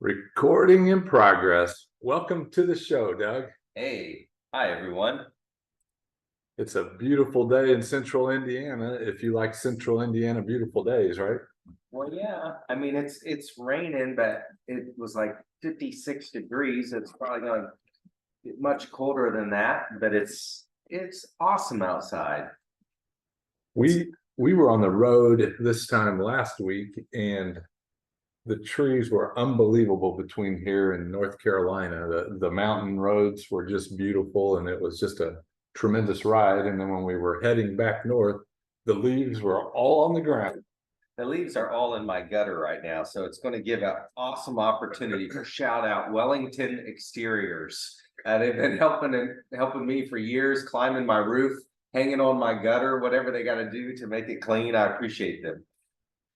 Recording in progress. Welcome to the show, Doug. Hey, hi everyone. It's a beautiful day in central Indiana. If you like central Indiana beautiful days, right? Well, yeah, I mean it's raining, but it was like 56 degrees. It's probably going to get much colder than that, but it's awesome outside. We were on the road this time last week, and the trees were unbelievable between here and North Carolina. The mountain roads were just beautiful, and it was just a tremendous ride. And then when we were heading back north, the leaves were all on the ground. The leaves are all in my gutter right now, so it's going to give an awesome opportunity for shout out Wellington Exteriors. They've been helping me for years, climbing my roof, hanging on my gutter, whatever they got to do to make it clean. I appreciate them.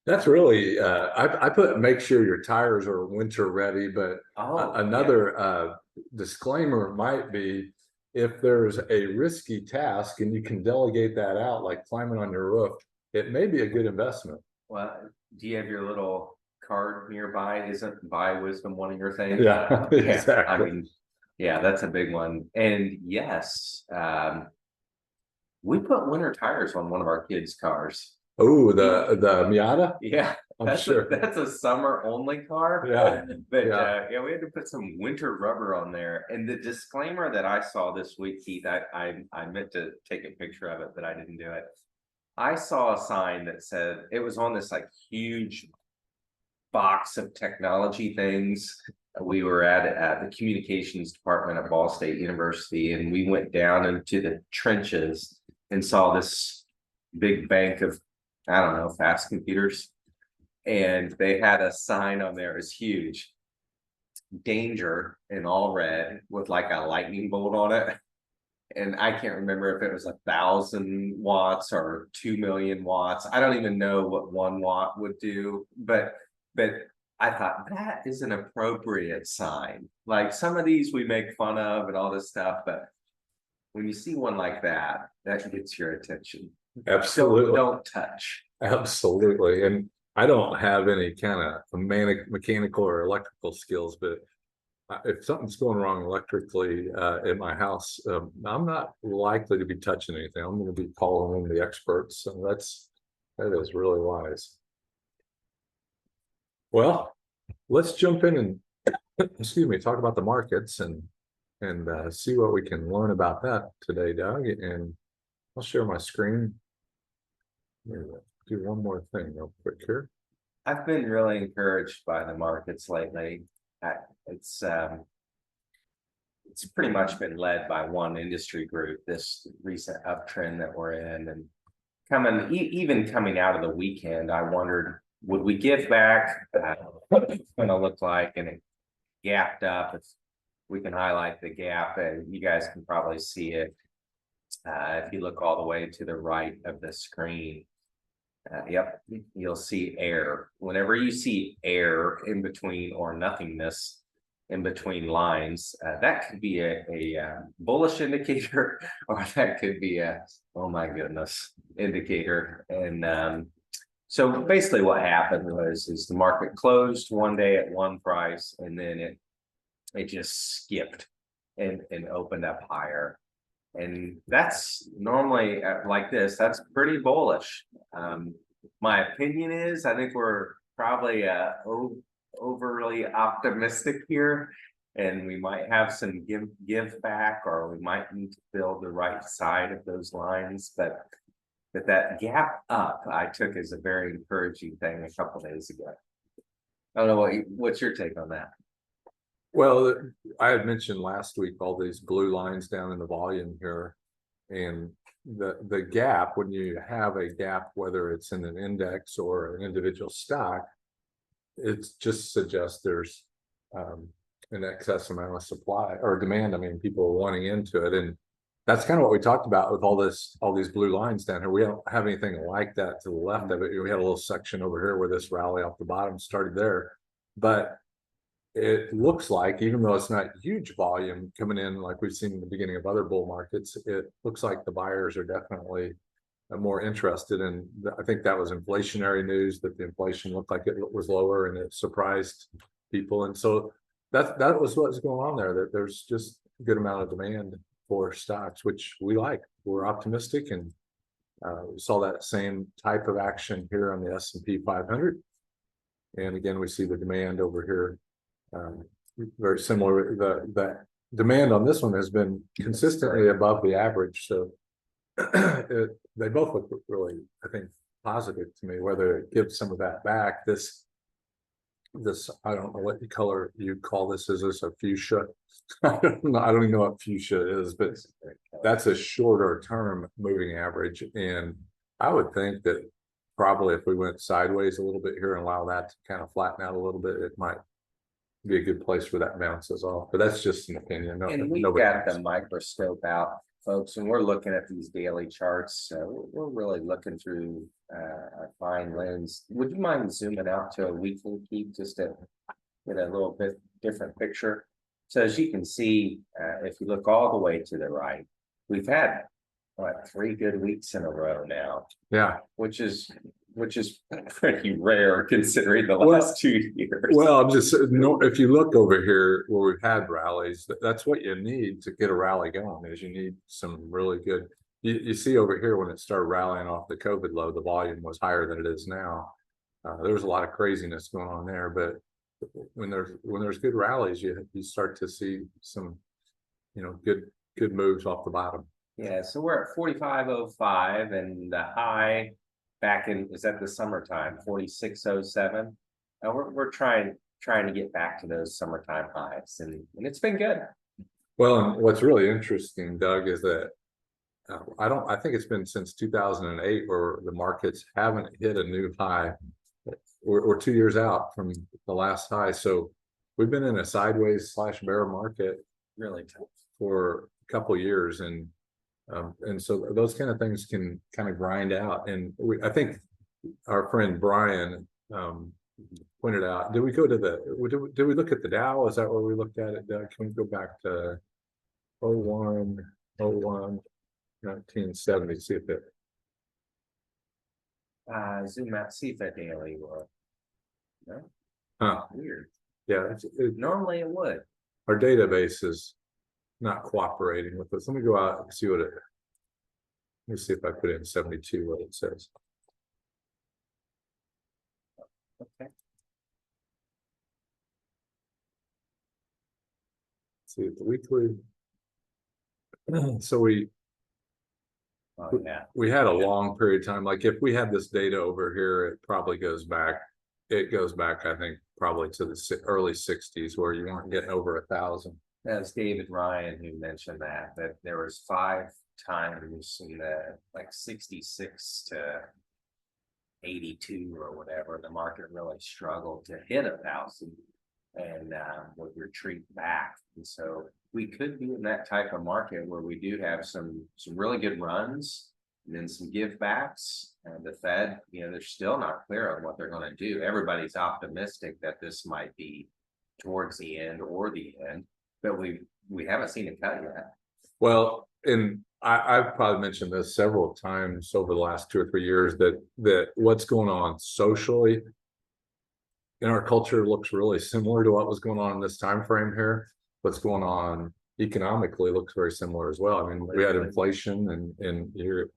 That's really I put make sure your tires are winter ready, but another disclaimer might be if there's a risky task and you can delegate that out, like climbing on your roof, it may be a good investment. Well, do you have your little card nearby? Isn't buy wisdom one of your things? Yeah, exactly. I mean, yeah, that's a big one. And yes, we put winter tires on one of our kids' cars. Oh, the Miata? Yeah, I'm sure. That's a summer only car. Yeah. But yeah, we had to put some winter rubber on there. And the disclaimer that I saw this week, Keith, I meant to take a picture of it, but I didn't do it. I saw a sign that said it was on this like huge box of technology things. We were at the communications department at Ball State University, and we went down into the trenches and saw this big bank of, I don't know, fast computers. And they had a sign on there, it's huge, danger in all red with like a lightning bolt on it. And I can't remember if it was 1,000 watts or 2 million watts. I don't even know what 1 watt would do, but I thought that is an appropriate sign. Like some of these we make fun of and all this stuff, but when you see one like that, that gets your attention. Absolutely. Don't touch. Absolutely. And I don't have any kind of mechanical or electrical skills, but if something's going wrong electrically in my house, I'm not likely to be touching anything. I'm going to be calling in the experts, and that is really wise. Well, let's jump in and excuse me, talk about the markets and see what we can learn about that today, Doug. And I'll share my screen. Do one more thing real quick here. I've been really encouraged by the markets lately. It's pretty much been led by one industry group, this recent uptrend that we're in. And even coming out of the weekend, I wondered, would we give back? What it's going to look like? And it gapped up. We can highlight the gap, and you guys can probably see it if you look all the way to the right of the screen. Yep, you'll see air. Whenever you see air in between or nothingness in between lines, that could be a bullish indicator, or that could be a, oh my goodness, indicator. And so basically what happened is the market closed one day at one price, and then it just skipped and opened up higher. And that's normally like this, that's pretty bullish. My opinion is, I think we're probably overly optimistic here, and we might have some give back, or we might need to build the right side of those lines. But that gap up, I took as a very encouraging thing a couple of days ago. I don't know what's your take on that? Well, I had mentioned last week all these blue lines down in the volume here, and the gap, when you have a gap, whether it's in an index or an individual stock, it just suggests there's an excess amount of supply or demand. I mean, people are wanting into it, and that's kind of what we talked about with all these blue lines down here. We don't have anything like that to the left of it. We had a little section over here where this rally off the bottom started there, but it looks like, even though it's not huge volume coming in like we've seen in the beginning of other bull markets, it looks like the buyers are definitely more interested. And I think that was inflationary news, that the inflation looked like it was lower, and it surprised people. And so that was what was going on there, that there's just a good amount of demand for stocks, which we like. We're optimistic, and we saw that same type of action here on the S&P 500. And again, we see the demand over here, very similar. The demand on this one has been consistently above the average. So they both look really, I think, positive to me. Whether it gives some of that back, this I don't know what color you call this. Is this a fuchsia? I don't know. I don't even know what fuchsia is, but that's a shorter term moving average. And I would think that probably if we went sideways a little bit here and allow that to kind of flatten out a little bit, it might be a good place where that bounces off. But that's just an opinion. No, And we've got the microscope out, folks, and we're looking at these daily charts. So we're really looking through a fine lens. Would you mind zooming out to a weekly peak just to get a little bit different picture? So as you can see, if you look all the way to the right, we've had what, 3 good weeks in a row now. Yeah. Which is pretty rare considering the last 2 years. Well, I'm just, if you look over here where we've had rallies, that's what you need to get a rally going. Is you need some really good. You see over here when it started rallying off the COVID low, the volume was higher than it is now. There was a lot of craziness going on there, but when there's good rallies, you start to see some, good moves off the bottom. Yeah, so we're at 45.05, and the high back in, is that the summertime, 46.07. And we're trying to get back to those summertime highs, and it's been good. Well, and what's really interesting, Doug, is that I think it's been since 2008 where the markets haven't hit a new high. We're 2 years out from the last high, so we've been in a sideways / bear market Really tough for a couple of years, and so those kind of things can kind of grind out. And I think our friend Brian pointed out. Did we go to did we look at the Dow? Is that where we looked at it, Doug? Can we go back to 01, 1970? See if it. Zoom out, see if that daily will. No, weird. Yeah, normally it would. Our database is not cooperating with us. Let me go out and see what it. Let me see if I put in 72 what it says. Okay. See the weekly. So we had a long period of time. Like if we had this data over here, it probably goes back. It goes back, I think, probably to the early 60s where you weren't getting over 1,000. That's David Ryan who mentioned that there was 5 times in the like 66 to 82 or whatever, the market really struggled to hit 1,000 and would retreat back. And so we could be in that type of market where we do have some really good runs and then some give backs. And the Fed, they're still not clear on what they're going to do. Everybody's optimistic that this might be towards the end or the end, but we haven't seen a cut yet. Well, and I've probably mentioned this several times over the last 2 or 3 years that what's going on socially in our culture looks really similar to what was going on in this time frame here. What's going on economically looks very similar as well. I mean, we had inflation, and you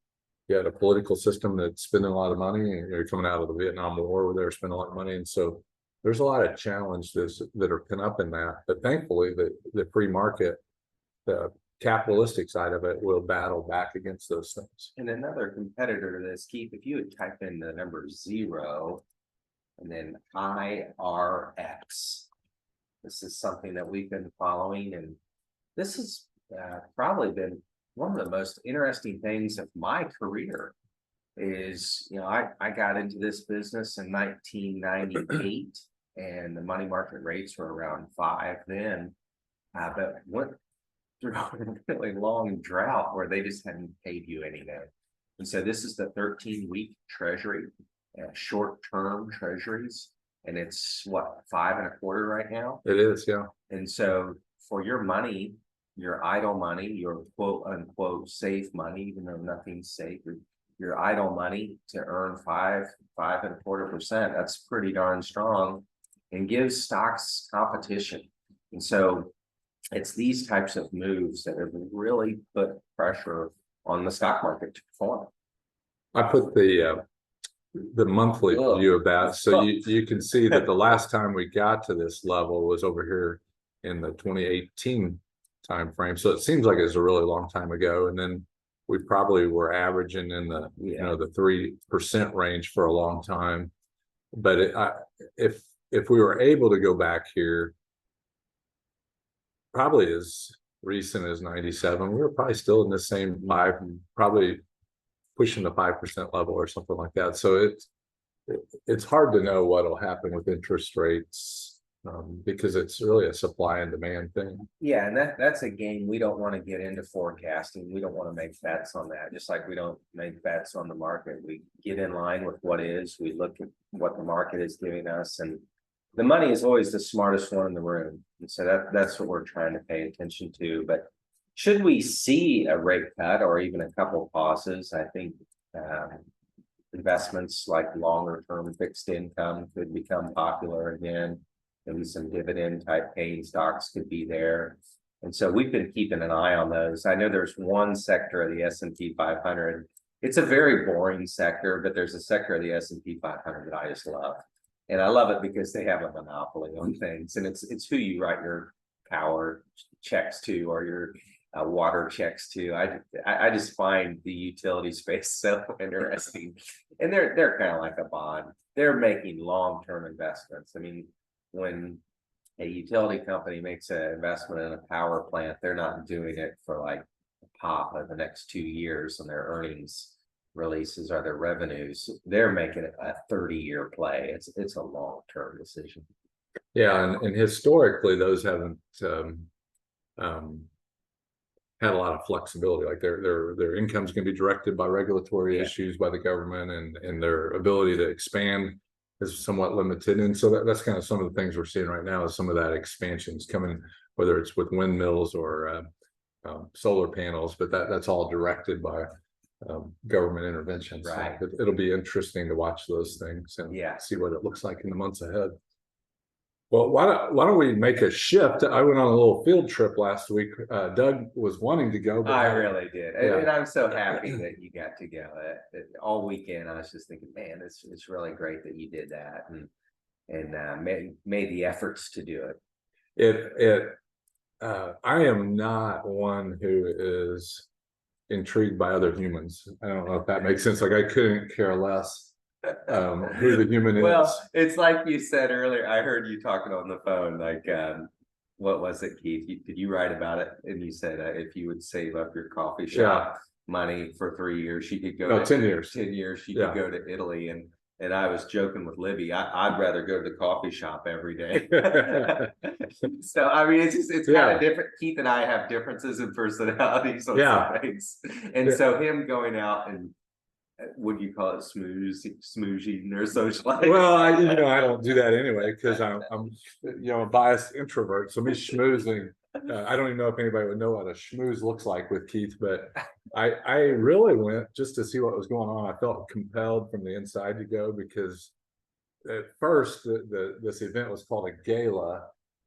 had a political system that's spending a lot of money, and you're coming out of the Vietnam War where they were spending a lot of money, and so there's a lot of challenges that are pent up in that. But thankfully, the free market, the capitalistic side of it, will battle back against those things. And another competitor to this, Keith, if you would type in the number 0 and then IRX, this is something that we've been following, and this has probably been one of the most interesting things of my career. Is I got into this business in 1998, and the money market rates were around 5 then, but went through a really long drought where they just hadn't paid you anything. And so this is the 13-week treasury, short-term treasuries, and it's what, 5.25 right now? It is, yeah. And so for your money, your idle money, your quote unquote safe money, even though nothing's safe, your idle money to earn 5.25%, that's pretty darn strong. and gives stocks competition. And so it's these types of moves that have really put pressure on the stock market to perform. I put the monthly view of that, so you can see that the last time we got to this level was over here in the 2018 time frame. So it seems like it's a really long time ago, and then we probably were averaging in the the 3% range for a long time. But if we were able to go back here, probably as recent as 97, we were probably still in the same probably pushing the 5% level or something like that. So it's hard to know what'll happen with interest rates, because it's really a supply and demand thing. Yeah, and that's a game we don't want to get into forecasting. We don't want to make bets on that. Just like we don't make bets on the market. We get in line with what is. We look at what the market is giving us, and the money is always the smartest one in the room. And so that's what we're trying to pay attention to. But should we see a rate cut or even a couple pauses, I think investments like longer term fixed income could become popular again. Maybe some dividend type paying stocks could be there. And so we've been keeping an eye on those. I know there's one sector of the S&P 500. It's a very boring sector, but there's a sector of the S&P 500 that I just love. And I love it because they have a monopoly on things. And it's who you write your power checks to or your water checks to. I just find the utility space so interesting. And they're kind of like a bond. They're making long-term investments. I mean, when a utility company makes an investment in a power plant, they're not doing it for like a pop of the next 2 years on their earnings releases or their revenues. They're making it a 30-year play. It's a long-term decision. Yeah, and historically those haven't had a lot of flexibility. Like their income's going to be directed by regulatory issues by the government, and their ability to expand is somewhat limited. And so that's kind of some of the things we're seeing right now is some of that expansions coming, whether it's with windmills or solar panels, but that's all directed by government intervention. Right. So it'll be interesting to watch those things and see what it looks like in the months ahead. Well, why don't we make a shift? I went on a little field trip last week. Doug was wanting to go, but I really did, and I'm so happy that you got to go. All weekend, I was just thinking, man, it's really great that you did that, and made the efforts to do it. I am not one who is intrigued by other humans. I don't know if that makes sense. Like I couldn't care less who the human is. It's like you said earlier. I heard you talking on the phone. Like, what was it, Keith? Did you write about it? And you said if you would save up your coffee shop money for 3 years, she could go. No, 10 years. 10 years, she could go to Italy. And I was joking with Libby. I'd rather go to the coffee shop every day. So I mean, it's kind of different. Keith and I have differences in personalities on some things, and so him going out and what do you call it, smoozing or socializing? Well, I don't do that anyway because I'm a biased introvert. So me schmoozing, I don't even know if anybody would know what a schmooze looks like with Keith, but I really went just to see what was going on. I felt compelled from the inside to go because at first this event was called a gala,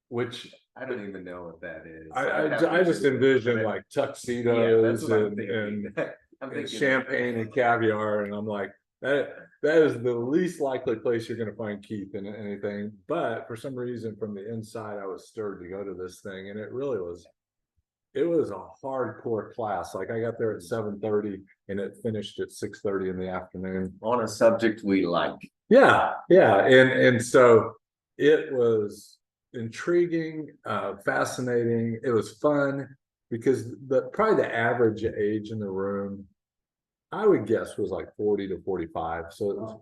which I don't even know what that is. I just envision like tuxedos and champagne and caviar, and I'm like, that is the least likely place you're going to find Keith in anything. But for some reason, from the inside, I was stirred to go to this thing, and it was a hardcore class. Like I got there at 7:30, and it finished at 6:30 in the afternoon on a subject we like. Yeah, and so it was intriguing, fascinating. It was fun. Because probably the average age in the room, I would guess, was like 40 to 45. So it was,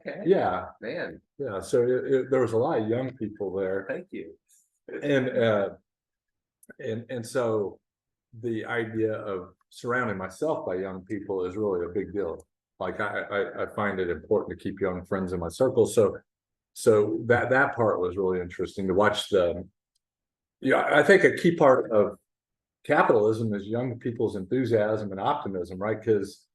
man, So there was a lot of young people there. Thank you. And so the idea of surrounding myself by young people is really a big deal. Like I find it important to keep young friends in my circle. So that part was really interesting to watch. I think a key part of capitalism is young people's enthusiasm and optimism, right? Because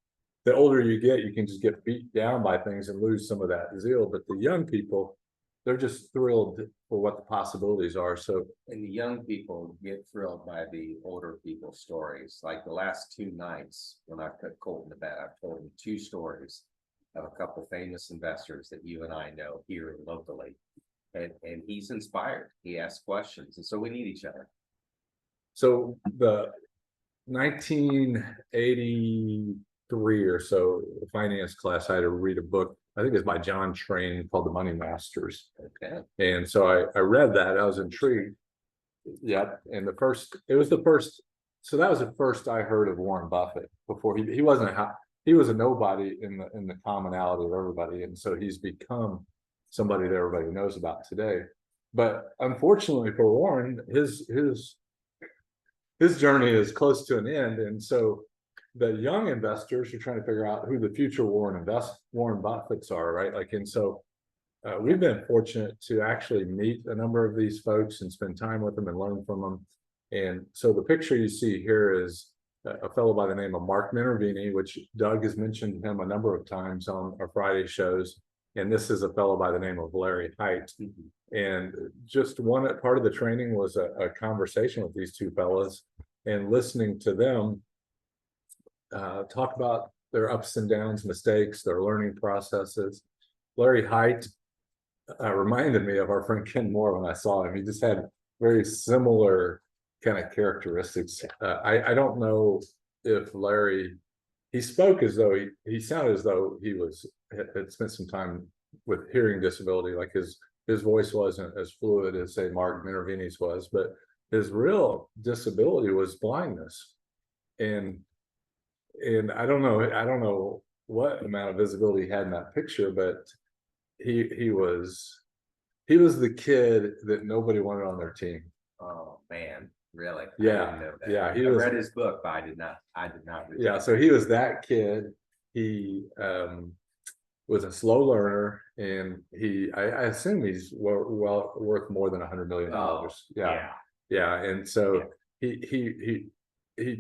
the older you get, you can just get beat down by things and lose some of that zeal. But the young people, they're just thrilled for what the possibilities are. So And the young people get thrilled by the older people's stories. Like the last 2 nights, when I put Colton to bed, I've told him 2 stories of a couple famous investors that you and I know here locally. And he's inspired. He asks questions. And so we need each other. So the 1983 or so finance class, I had to read a book. I think it's by John Train called The Money Masters. Okay. And so I read that. I was intrigued. Yep. And it was the first. So that was the first I heard of Warren Buffett before he wasn't he was a nobody in the commonality of everybody. And so he's become somebody that everybody knows about today. But unfortunately for Warren, his journey is close to an end. And so the young investors are trying to figure out who the future Warren Buffetts are, right? Like, and so we've been fortunate to actually meet a number of these folks and spend time with them and learn from them. And so the picture you see here is a fellow by the name of Mark Minervini, which Doug has mentioned him a number of times on our Friday shows. And this is a fellow by the name of Larry Height. And just one part of the training was a conversation with these two fellows and listening to them talk about their ups and downs, mistakes, their learning processes. Larry Height reminded me of our friend Ken Moore when I saw him. He just had very similar kind of characteristics. I don't know if Larry, he spoke as though he sounded as though he had spent some time with hearing disability, like his voice wasn't as fluid as say Mark Minervini's was, but his real disability was blindness. And I don't know what amount of visibility he had in that picture, but he was the kid that nobody wanted on their team. Oh man, really? Yeah, I didn't know that. yeah. I read his book, but I did not read Yeah, it. so he was that kid. He was a slow learner, and I assume he's well worth more than $100 million. Yeah. And so he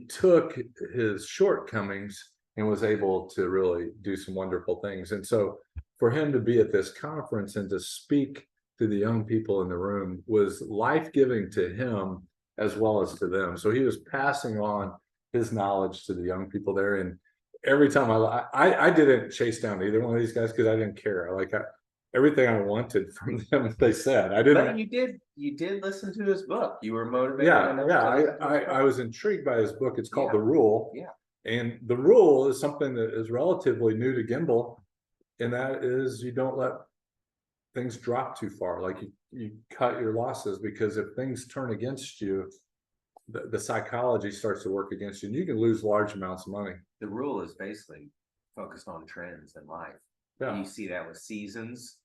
took his shortcomings and was able to really do some wonderful things. And so for him to be at this conference and to speak to the young people in the room was life-giving to him as well as to them. So he was passing on his knowledge to the young people there. And every time I didn't chase down either one of these guys because I didn't care. Everything I wanted from them, they said. I didn't. But you did listen to his book. You were motivated. Yeah. I was intrigued by his book. It's called The Rule. Yeah. And The Rule is something that is relatively new to Gimbal, and that is you don't let things drop too far. Like you cut your losses, because if things turn against you, the psychology starts to work against you, and you can lose large amounts of money. The Rule is basically focused on trends in life. Yeah. You see that with seasons.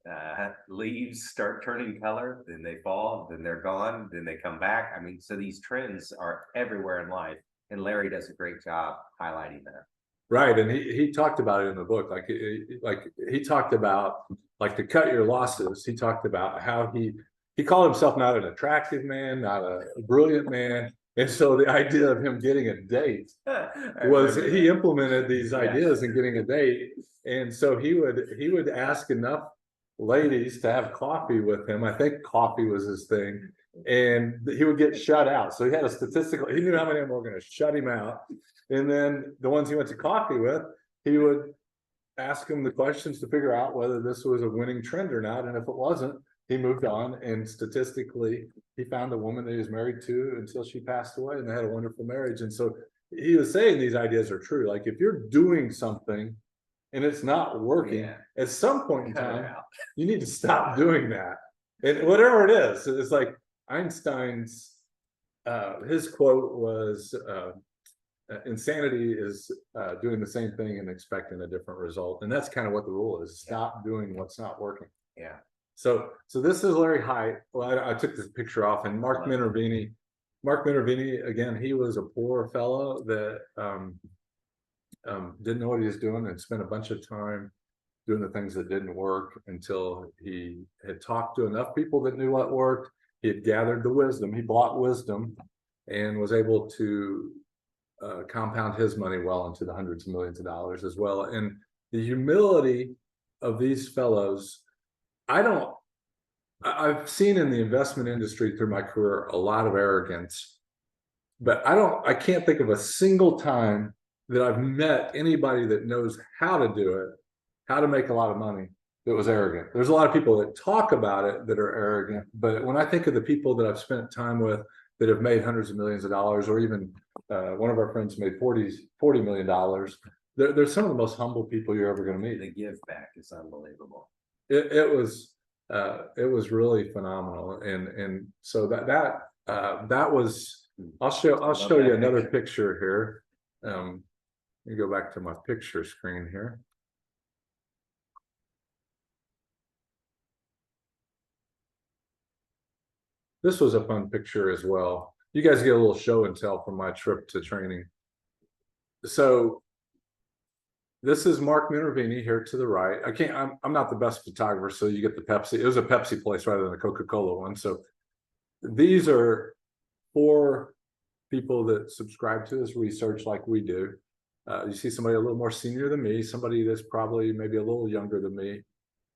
Leaves start turning color, then they fall, then they're gone, then they come back. I mean, so these trends are everywhere in life, and Larry does a great job highlighting that. Right, and he talked about it in the book. Like he talked about like to cut your losses. He talked about how he called himself not an attractive man, not a brilliant man. And so the idea of him getting a date was he implemented these ideas in getting a date. And so he would ask enough ladies to have coffee with him. I think coffee was his thing. And he would get shut out. So he had he knew how many of them were going to shut him out. And then the ones he went to coffee with, he would ask them the questions to figure out whether this was a winning trend or not. And if it wasn't, he moved on. And statistically, he found a woman that he was married to until she passed away, and they had a wonderful marriage. And so he was saying these ideas are true. Like if you're doing something and it's not working, at some point in time, you need to stop doing that. And whatever it is, it's like Einstein's, his quote was, insanity is doing the same thing and expecting a different result. And that's kind of what the rule is. Stop doing what's not working. Yeah. So this is Larry Height. Well, I took this picture off, and Mark Minervini, again, he was a poor fellow that didn't know what he was doing and spent a bunch of time doing the things that didn't work until he had talked to enough people that knew what worked. He had gathered the wisdom. He bought wisdom and was able to compound his money well into the hundreds of millions of dollars as well. And the humility of these fellows, I don't I've seen in the investment industry through my career a lot of arrogance, but I can't think of a single time that I've met anybody that knows how to do it, how to make a lot of money, that was arrogant. There's a lot of people that talk about it that are arrogant, but when I think of the people that I've spent time with that have made hundreds of millions of dollars, or even one of our friends made $40 million, they're some of the most humble people you're ever going to meet. The give back is unbelievable. It was really phenomenal, and so that was. I'll show you another picture here. Let me go back to my picture screen here. This was a fun picture as well. You guys get a little show and tell from my trip to training. So this is Mark Minervini here to the right. I'm not the best photographer, so you get the Pepsi. It was a Pepsi place rather than a Coca-Cola one. So these are 4 people that subscribe to his research like we do. You see somebody a little more senior than me, somebody that's probably maybe a little younger than me.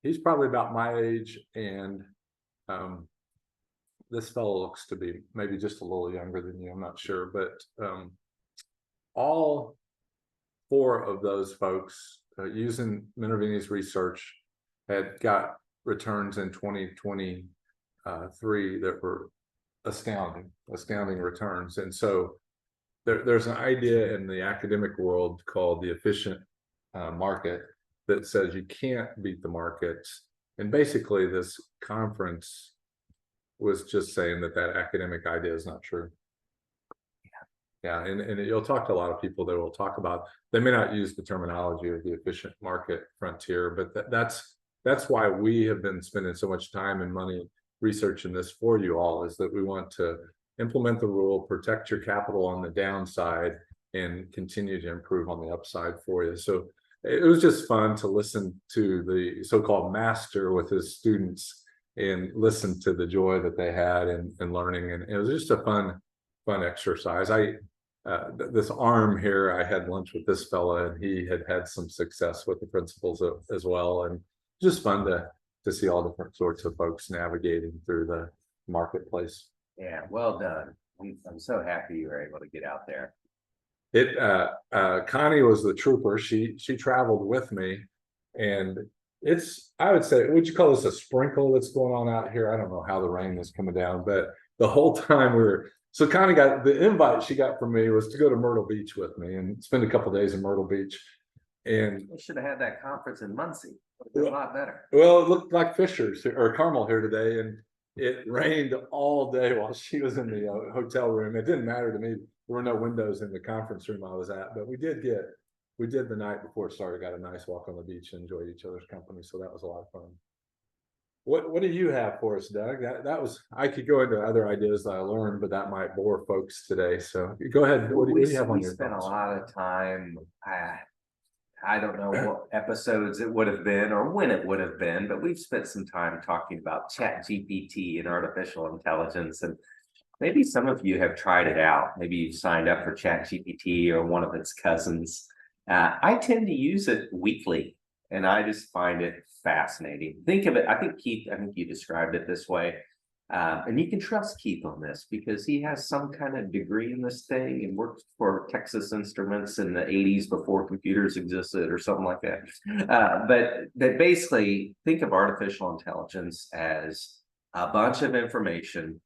He's probably about my age, and this fellow looks to be maybe just a little younger than you. I'm not sure, but all 4 of those folks using Minervini's research had got returns in 2023 that were astounding returns. And so there's an idea in the academic world called the efficient market that says you can't beat the markets. And basically this conference was just saying that academic idea is not true. Yeah, and you'll talk to a lot of people that will talk about, they may not use the terminology of the efficient market frontier, but that's why we have been spending so much time and money researching this for you all, is that we want to implement the rule, protect your capital on the downside, and continue to improve on the upside for you. So it was just fun to listen to the so-called master with his students and listen to the joy that they had in learning. And it was just a fun exercise. This arm here, I had lunch with this fella, and he had some success with the principles as well, and just fun to see all different sorts of folks navigating through the marketplace. Yeah, well done. I'm so happy you were able to get out there. Connie was the trooper. She traveled with me, and I would say, would you call this a sprinkle that's going on out here? I don't know how the rain is coming down, but the whole time so Connie got the invite she got from me was to go to Myrtle Beach with me and spend a couple days in Myrtle Beach. And we should have had that conference in Muncie. It would have been a lot better. Well, it looked like Fisher's or Carmel here today, and it rained all day while she was in the hotel room. It didn't matter to me. There were no windows in the conference room I was at, but we did the night before it started, got a nice walk on the beach and enjoyed each other's company. So that was a lot of fun. What do you have for us, Doug? That was, I could go into other ideas that I learned, but that might bore folks today. So go ahead. What do you have on your spent thoughts? A lot of time. I don't know what episodes it would have been or when it would have been, but we've spent some time talking about ChatGPT and artificial intelligence. And maybe some of you have tried it out. Maybe you've signed up for ChatGPT or one of its cousins. I tend to use it weekly, and I just find it fascinating. Think of it, I think Keith, you described it this way. And you can trust Keith on this because he has some kind of degree in this thing and worked for Texas Instruments in the 80s before computers existed or something like that. But basically, think of artificial intelligence as a bunch of information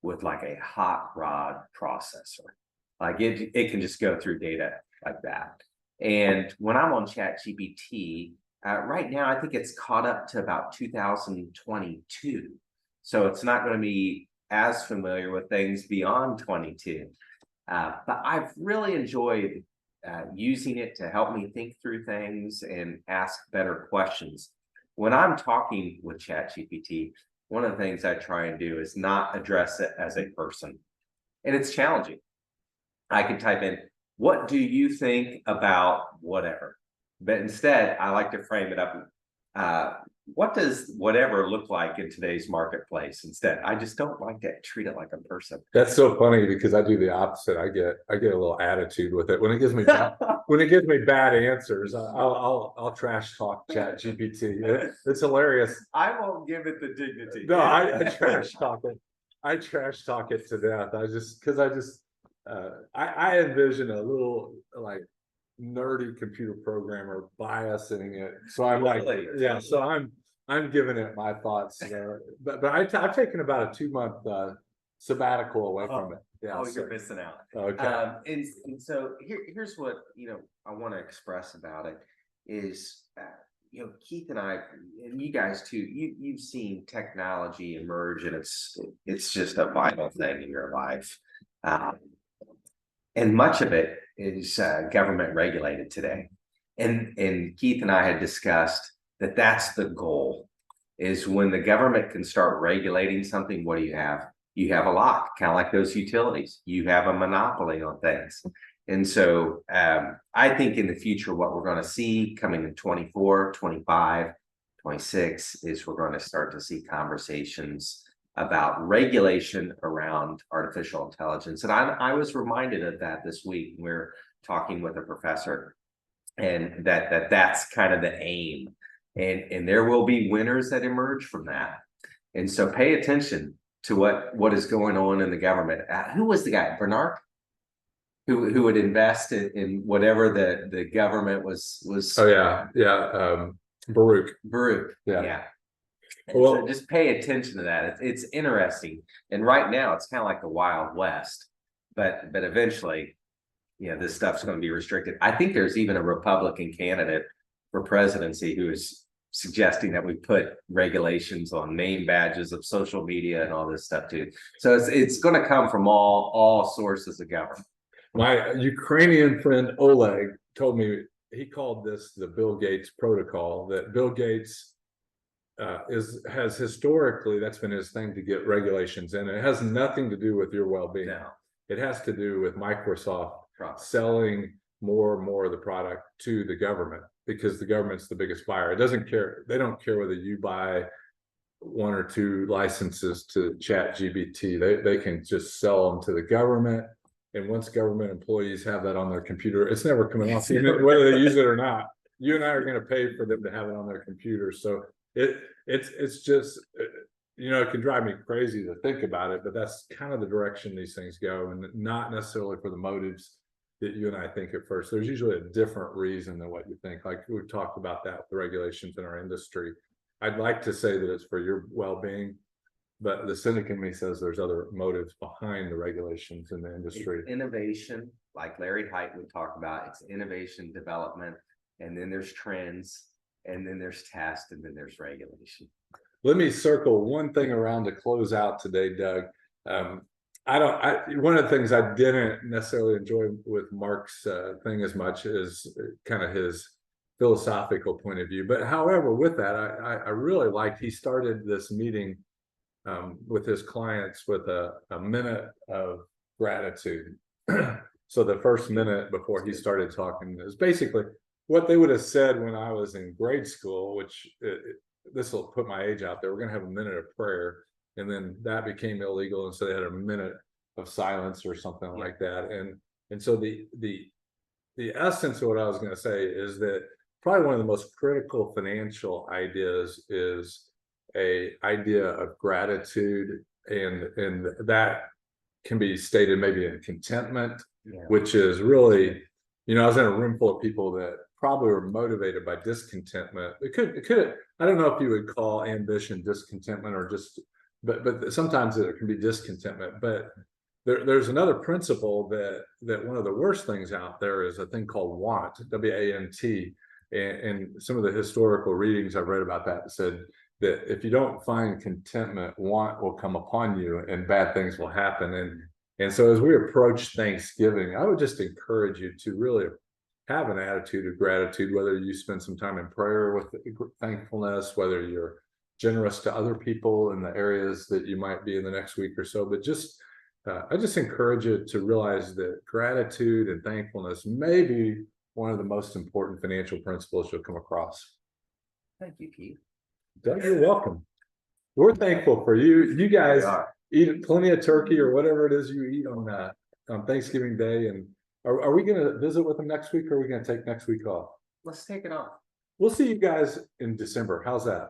with like a hot rod processor. Like it can just go through data like that. And when I'm on ChatGPT, right now, I think it's caught up to about 2022. So it's not going to be as familiar with things beyond 22. But I've really enjoyed using it to help me think through things and ask better questions. When I'm talking with ChatGPT, one of the things I try and do is not address it as a person. And it's challenging. I can type in, what do you think about whatever? But instead, I like to frame it up what does whatever look like in today's marketplace instead? I just don't like to treat it like a person. That's so funny because I do the opposite. I get a little attitude with it when it gives me when it gives me bad answers. I'll trash talk Chat GPT. It's hilarious. I won't give it the dignity. No, I trash talk it. I trash talk it to death. I envision a little like nerdy computer programmer biasing it. So I'm like, Really? yeah. So I'm giving it my thoughts. But I've taken about a 2-month sabbatical away from it. Yeah. Oh, so- you're missing out. Okay. And so here's what I want to express about it is Keith and I and you guys too, you've seen technology emerge, and it's just a vital thing in your life. And much of it is government regulated today. And Keith and I had discussed that that's the goal, is when the government can start regulating something, what do you have? You have a lock, kind of like those utilities. You have a monopoly on things. And so I think in the future, what we're going to see coming in 24, 25, 26 is we're going to start to see conversations about regulation around artificial intelligence. And I was reminded of that this week. We were talking with a professor, and that's kind of the aim. And there will be winners that emerge from that. And so pay attention to what is going on in the government. Who was the guy? Bernard? Who would invest in whatever the government was. Oh yeah. Baruch. Yeah. Well, so just pay attention to that. It's interesting. And right now it's kind of like the Wild West, but eventually, this stuff's going to be restricted. I think there's even a Republican candidate for presidency who is suggesting that we put regulations on name badges of social media and all this stuff too. So it's going to come from all sources of government. My Ukrainian friend Oleg told me, he called this the Bill Gates protocol, that Bill Gates has historically, that's been his thing, to get regulations in. It has nothing to do with your well-being. No. It has to do with Microsoft selling more and more of the product to the government, because the government's the biggest buyer. It doesn't care. They don't care whether you buy 1 or 2 licenses to Chat GPT. They can just sell them to the government. And once government employees have that on their computer, it's never coming off, whether they use it or not. You and I are going to pay for them to have it on their computer. So it's just, it can drive me crazy to think about it, but that's kind of the direction these things go, and not necessarily for the motives that you and I think at first. There's usually a different reason than what you think. Like we've talked about that with the regulations in our industry. I'd like to say that it's for your well-being, but the cynic in me says there's other motives behind the regulations in the industry. It's innovation, like Larry Height would talk about. It's innovation, development, and then there's trends, and then there's test, and then there's regulation. Let me circle one thing around to close out today, Doug. One of the things I didn't necessarily enjoy with Mark's thing as much as kind of his philosophical point of view. But however, with that, I really liked, he started this meeting with his clients with a minute of gratitude. So the first minute before he started talking is basically what they would have said when I was in grade school, which this will put my age out there. We're going to have a minute of prayer, and then that became illegal, and so they had a minute of silence or something like that. And so the essence of what I was going to say is that probably one of the most critical financial ideas is a idea of gratitude, and that can be stated maybe in contentment, which is really, I was in a room full of people that probably were motivated by discontentment. It could, I don't know if you would call ambition discontentment, or just, but sometimes it can be discontentment. But there's another principle that one of the worst things out there is a thing called want, W-A-N-T. And some of the historical readings I've read about that said that if you don't find contentment, want will come upon you and bad things will happen. And so as we approach Thanksgiving, I would just encourage you to really have an attitude of gratitude, whether you spend some time in prayer with thankfulness, whether you're generous to other people in the areas that you might be in the next week or so. But I just encourage you to realize that gratitude and thankfulness may be one of the most important financial principles you'll come across. Thank you, Keith. Doug, you're welcome. We're thankful for you. You guys We are. eat plenty of turkey or whatever it is you eat on Thanksgiving Day. And are we gonna visit with them next week or are we gonna take next week off? Let's take it off. We'll see you guys in December. How's that?